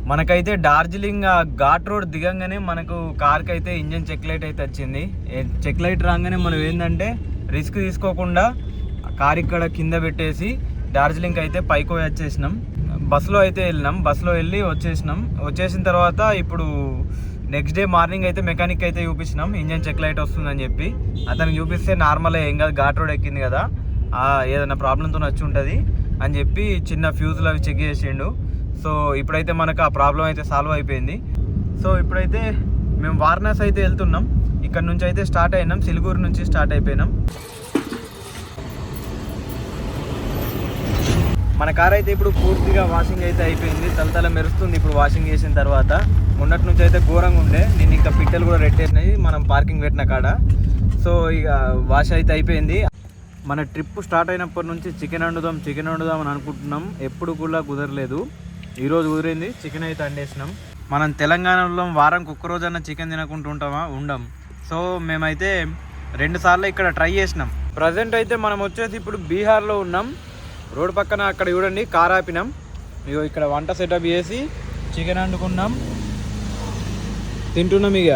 మనకైతే డార్జిలింగ్ ఘాట్ రోడ్ దిగంగానే మనకు కార్కి అయితే ఇంజన్ చెక్ లైట్ అయితే వచ్చింది. చెక్ లైట్ రాగానే మనం ఏంటంటే రిస్క్ తీసుకోకుండా కార్ ఇక్కడ కింద పెట్టేసి డార్జిలింగ్ అయితే పైకి వచ్చేసినాం. బస్సులో అయితే వెళ్ళినాం. బస్సులో వెళ్ళి వచ్చేసిన తర్వాత ఇప్పుడు నెక్స్ట్ డే మార్నింగ్ అయితే మెకానిక్ అయితే చూపించినాం ఇంజన్ చెక్ లైట్ వస్తుందని చెప్పి. అతనికి చూపిస్తే నార్మల్ ఏం కాదు, ఘాట్ రోడ్ ఎక్కింది కదా, ఏదైనా ప్రాబ్లంతో వచ్చి ఉంటుంది అని చెప్పి చిన్న ఫ్యూజులు అవి చెక్ చేసిండు. సో ఇప్పుడైతే మనకు ఆ ప్రాబ్లం అయితే సాల్వ్ అయిపోయింది. సో ఇప్పుడైతే మేము వారణాసి అయితే వెళ్తున్నాం. ఇక్కడ నుంచి అయితే స్టార్ట్ అయినాం, సిలిగురి నుంచి స్టార్ట్ అయిపోయినాం. మన కార్ అయితే ఇప్పుడు పూర్తిగా వాషింగ్ అయితే అయిపోయింది, తలతల మెరుస్తుంది ఇప్పుడు వాషింగ్ చేసిన తర్వాత. మొన్నటి నుంచి అయితే ఘోరంగా ఉండే, నేను ఇంకా పిట్టలు కూడా రెట్టేసినాయి మనం పార్కింగ్ పెట్టిన కాడ. సో ఇక వాష్ అయితే అయిపోయింది. మన ట్రిప్ స్టార్ట్ అయినప్పటి నుంచి చికెన్ వండుదాం అని అనుకుంటున్నాం, ఎప్పుడు కూడా కుదరలేదు. ఈరోజు కుదిరింది, చికెన్ అయితే వండేసినాం. మనం తెలంగాణలో వారంకి ఒక్క రోజన్నా చికెన్ తినకుంటూ ఉండం. సో మేమైతే 2 సార్లు ఇక్కడ ట్రై చేసినాం. ప్రజెంట్ అయితే మనం వచ్చేసి ఇప్పుడు బీహార్లో ఉన్నాం. రోడ్ పక్కన అక్కడ చూడండి కార్ ఆపినాం. ఇగో ఇక్కడ వంట సెటప్ చేసి చికెన్ వండుకున్నాం, తింటున్నాం. ఇక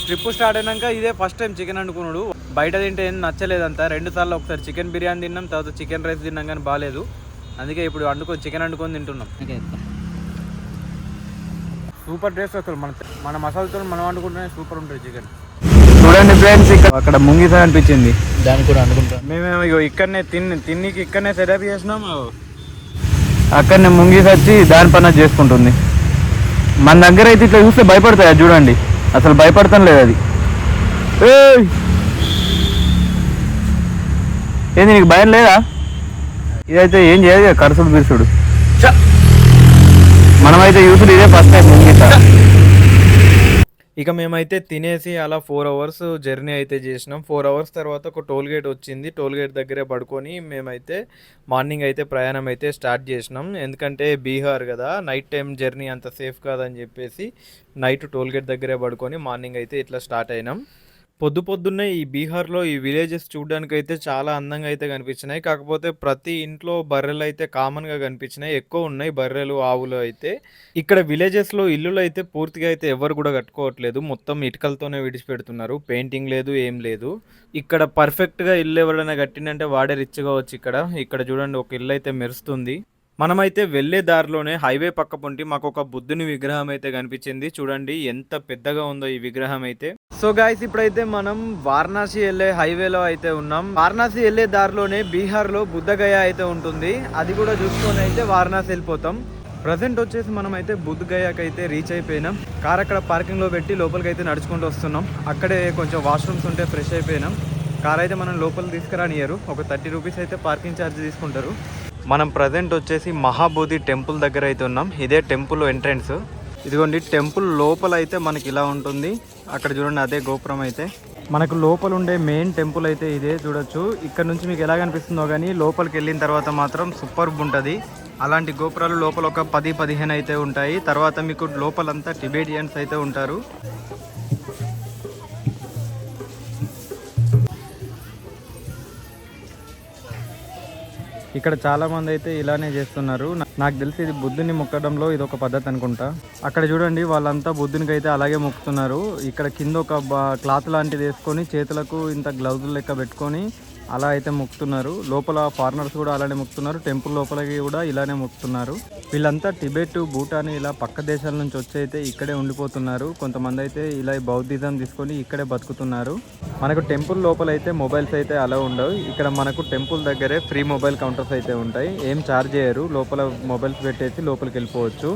ట్రిప్ స్టార్ట్ అయినాక ఇదే ఫస్ట్ టైం చికెన్ వండుకున్నాడు. బయట తింటే ఏం నచ్చలేదంతా. 2 సార్లు ఒకసారి చికెన్ బిర్యానీ తిన్నాం, తర్వాత చికెన్ రైస్ తిన్నాం, కానీ బాగాలేదు. అందుకే ఇప్పుడు చికెన్ వండుకొని తింటున్నాం. సూపర్ టేస్ట్ వస్తుంది. మన మసాలాతో మనం వండుకుంటేనే సూపర్ ఉంటుంది చికెన్. చూడండి ఫ్రెండ్స్, అక్కడ ముంగిసా అనిపించింది, దాన్ని కూడా వండుకుంటాం. మేమేమో ఇక్కడనే తిన్నికి ఇక్కడనే సెటప్ చేసినాం. అక్కడనే ముంగిసా వచ్చి దాని పని చేసుకుంటుంది. మన దగ్గర అయితే ఇట్లా చూస్తే భయపడతాయి, చూడండి అసలు భయపడతాం లేదు అది. ఏంది నీకు భయం లేదా? ఇదైతే ఏం చేయదు, కరుసుడు బిరుసుడు. మనమైతే యూసుడు ఇదే ఫస్ట్ టైం ముంగిసా. ఇక మేమైతే తినేసి అలా 4 అవర్స్ జర్నీ అయితే చేసినాం. 4 అవర్స్ తర్వాత ఒక టోల్ గేట్ వచ్చింది. టోల్ గేట్ దగ్గరే పడుకొని మేమైతే మార్నింగ్ అయితే ప్రయాణం అయితే స్టార్ట్ చేసినాం. ఎందుకంటే బీహార్ కదా, నైట్ టైం జర్నీ అంత సేఫ్ కాదని చెప్పేసి నైట్ టోల్ గేట్ దగ్గరే పడుకొని మార్నింగ్ అయితే ఇట్లా స్టార్ట్ అయినాం. పొద్దున్నే ఈ బీహార్లో ఈ విలేజెస్ చూడడానికి అయితే చాలా అందంగా అయితే కనిపించినాయి. కాకపోతే ప్రతి ఇంట్లో బర్రెలు అయితే కామన్గా కనిపించినాయి, ఎక్కువ ఉన్నాయి బర్రెలు ఆవులు అయితే. ఇక్కడ విలేజెస్లో ఇల్లులు అయితే పూర్తిగా అయితే ఎవరు కూడా కట్టుకోవట్లేదు, మొత్తం ఇటుకలతోనే విడిచిపెడుతున్నారు, పెయింటింగ్ లేదు ఏం లేదు. ఇక్కడ పర్ఫెక్ట్గా ఇల్లు ఎవరైనా కట్టిందంటే వాడే రిచ్గా వచ్చి ఇక్కడ చూడండి ఒక ఇల్లు అయితే మెరుస్తుంది. మనమైతే వెళ్ళే దారిలోనే హైవే పక్క పొంటి మాకు ఒక బుద్ధుని విగ్రహం అయితే కనిపించింది. చూడండి ఎంత పెద్దగా ఉందో ఈ విగ్రహం అయితే. సో గైస్, ఇప్పుడైతే మనం వారణాసి వెళ్ళే హైవేలో అయితే ఉన్నాం. వారణాసి వెళ్ళే దారిలోనే బీహార్లో బుద్ధగయ అయితే ఉంటుంది, అది కూడా చూసుకొని అయితే వారణాసి వెళ్ళిపోతాం. ప్రజెంట్ వచ్చేసి మనం అయితే బుద్ధగయాకి అయితే రీచ్ అయిపోయినాం. కార్ అక్కడ పార్కింగ్లో పెట్టి లోపలికి అయితే నడుచుకుంటూ వస్తున్నాం. అక్కడే కొంచెం వాష్రూమ్స్ ఉంటే ఫ్రెష్ అయిపోయినాం. కార్ అయితే మనం లోపలికి తీసుకురానియరు, ఒక 30 రూపీస్ అయితే పార్కింగ్ ఛార్జ్ తీసుకుంటారు. మనం ప్రజెంట్ వచ్చేసి మహాబోధి టెంపుల్ దగ్గర అయితే ఉన్నాం. ఇదే టెంపుల్ ఎంట్రన్స్. ఇదిగోండి టెంపుల్ లోపల అయితే మనకి ఇలా ఉంటుంది. అక్కడ చూడండి అదే గోపురం అయితే. మనకు లోపల ఉండే మెయిన్ టెంపుల్ అయితే ఇదే, చూడొచ్చు. ఇక్కడ నుంచి మీకు ఎలా కనిపిస్తుందో కానీ లోపలికి వెళ్ళిన తర్వాత మాత్రం సూపర్బ్ ఉంటుంది. అలాంటి గోపురాలు లోపల ఒక 10-15 అయితే ఉంటాయి. తర్వాత మీకు లోపలంతా టిబేటియన్స్ అయితే ఉంటారు. ఇక్కడ చాలా మంది అయితే ఇలానే చేస్తున్నారు. నాకు తెలిసి ఇది బుద్ధుని మొక్కడంలో ఇది ఒక పద్ధతి అనుకుంటా. అక్కడ చూడండి వాళ్ళంతా బుద్ధునికి అయితే అలాగే మొక్కుతున్నారు. ఇక్కడ కింద ఒక క్లాత్ లాంటిది వేసుకొని చేతులకు ఇంత గ్లౌజులు లెక్క పెట్టుకొని అలా అయితే మొక్కుతున్నారు. లోపల ఫారినర్స్ కూడా అలానే మొక్కుతున్నారు, టెంపుల్ లోపలికి కూడా ఇలానే మొక్కుతున్నారు. వీళ్ళంతా టిబెట్, భూటాన్ ఇలా పక్క దేశాల నుంచి వచ్చి అయితే ఇక్కడే ఉండిపోతున్నారు. కొంతమంది అయితే ఇలా బౌద్ధిజం తీసుకొని ఇక్కడే బతుకుతున్నారు. మనకు టెంపుల్ లోపల అయితే మొబైల్స్ అయితే అలా ఉండవు. ఇక్కడ మనకు టెంపుల్ దగ్గరే ఫ్రీ మొబైల్ కౌంటర్స్ అయితే ఉంటాయి, ఏం ఛార్జ్ చేయరు. లోపల మొబైల్స్ పెట్టేసి లోపలికి వెళ్ళిపోవచ్చు.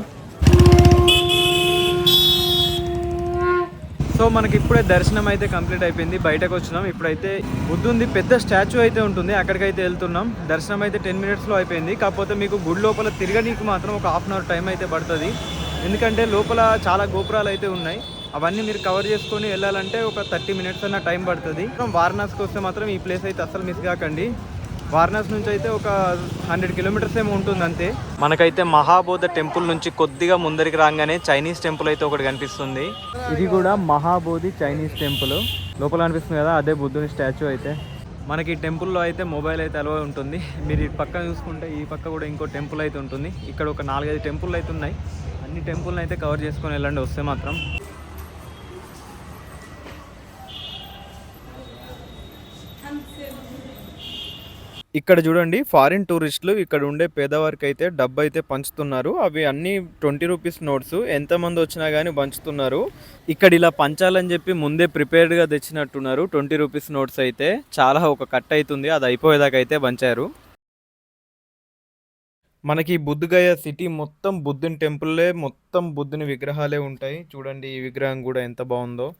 సో మనకి ఇప్పుడే దర్శనం అయితే కంప్లీట్ అయిపోయింది, బయటకు వచ్చినాం. ఇప్పుడైతే బుద్ధుంది పెద్ద స్టాచ్యూ అయితే ఉంటుంది, అక్కడికైతే వెళ్తున్నాం. దర్శనం అయితే 10 మినిట్స్లో అయిపోయింది. కాకపోతే మీకు గుడి లోపల తిరగడానికి మాత్రం ఒక 1/2 అవర్ టైం అయితే పడుతుంది. ఎందుకంటే లోపల చాలా గోపురాలు అయితే ఉన్నాయి, అవన్నీ మీరు కవర్ చేసుకొని వెళ్ళాలంటే ఒక 30 మినిట్స్ అన్న టైం పడుతుంది. వారణాసికి వస్తే మాత్రం ఈ ప్లేస్ అయితే అస్సలు మిస్ కాకండి. వారణాసి నుంచి అయితే ఒక 100 కిలోమీటర్స్ ఏమో ఉంటుంది అంతే. మనకైతే మహాబోధ టెంపుల్ నుంచి కొద్దిగా ముందరికి రాగానే చైనీస్ టెంపుల్ అయితే ఒకటి కనిపిస్తుంది. ఇది కూడా మహాబోధి చైనీస్ టెంపుల్. లోపల కనిపిస్తుంది కదా, అదే బుద్ధుని స్టాచ్యూ అయితే. మనకి టెంపుల్లో అయితే మొబైల్ అయితే అలవై ఉంటుంది. మీరు ఈ పక్క చూసుకుంటే ఈ పక్క కూడా ఇంకో టెంపుల్ అయితే ఉంటుంది. ఇక్కడ ఒక 4-5 టెంపుల్ అయితే ఉన్నాయి. అన్ని టెంపుల్ని అయితే కవర్ చేసుకొని వెళ్ళండి వస్తే మాత్రం. ఇక్కడ చూడండి ఫారిన్ టూరిస్టులు ఇక్కడ ఉండే పేదవారికి అయితే డబ్బు అయితే పంచుతున్నారు. అవి అన్ని 20 రూపీస్ నోట్స్. ఎంతమంది వచ్చినా కానీ పంచుతున్నారు. ఇక్కడ ఇలా పంచాలని చెప్పి ముందే ప్రిపేర్డ్గా తెచ్చినట్టున్నారు. 20 రూపీస్ నోట్స్ అయితే చాలా ఒక కట్ అవుతుంది, అది అయిపోయేదాకా అయితే పంచారు. మనకి బుద్ధగయ సిటీ మొత్తం బుద్ధుని టెంపుల్లే, మొత్తం బుద్ధుని విగ్రహాలే ఉంటాయి. చూడండి ఈ విగ్రహం కూడా ఎంత బాగుందో.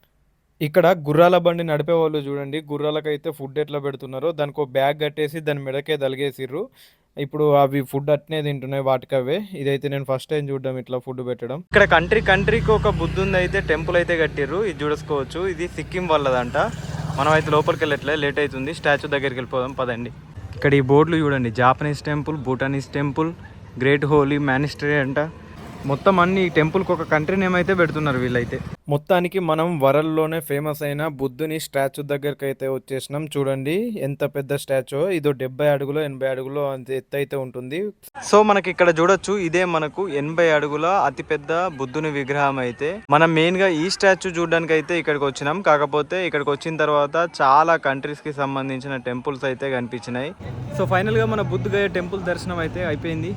ఇక్కడ గుర్రాల బండి నడిపే వాళ్ళు చూడండి, గుర్రాలకైతే ఫుడ్ ఎట్లా పెడుతున్నారో దానికి ఒక బ్యాగ్ కట్టేసి దాని మెడకే తలిగేసిర్రు. ఇప్పుడు అవి ఫుడ్ అట్నే తింటున్నాయి వాటికి అవే. ఇదైతే నేను ఫస్ట్ టైం చూడడం ఇట్లా ఫుడ్ పెట్టడం. ఇక్కడ కంట్రీకి ఒక బుద్ధుంది అయితే టెంపుల్ అయితే కట్టిర్రు. ఇది చూసుకోవచ్చు, ఇది సిక్కిం వాళ్ళదంట. మనం అయితే లోపలికి వెళ్ళట్లే, లేట్ అవుతుంది. స్టాచ్యూ దగ్గరికి వెళ్ళిపోదాం పదండి. ఇక్కడ ఈ బోర్డులు చూడండి, Japanese temple, Bhutanese temple, great holy monastery అంట. మొత్తం అన్ని టెంపుల్కి ఒక కంట్రీ నేమ్ అయితే పెడుతున్నారు వీళ్ళైతే. మొత్తానికి మనం వరల్డ్లోనే ఫేమస్ అయిన బుద్ధుని స్టాచ్యూ దగ్గరికి అయితే వచ్చేసినాం. చూడండి ఎంత పెద్ద స్టాచ్యూ, ఇదో 70 అడుగులో 80 అడుగులో అంత ఎత్తు అయితే ఉంటుంది. సో మనకి ఇక్కడ చూడొచ్చు, ఇదే మనకు 80 అడుగుల అతిపెద్ద బుద్ధుని విగ్రహం అయితే. మనం మెయిన్ గా ఈ స్టాచ్యూ చూడడానికి అయితే ఇక్కడికి వచ్చినాం. కాకపోతే ఇక్కడికి వచ్చిన తర్వాత చాలా కంట్రీస్ కి సంబంధించిన టెంపుల్స్ అయితే కనిపించినాయి. సో ఫైనల్ గా మన బుద్ధగయ టెంపుల్ దర్శనం అయితే అయిపోయింది.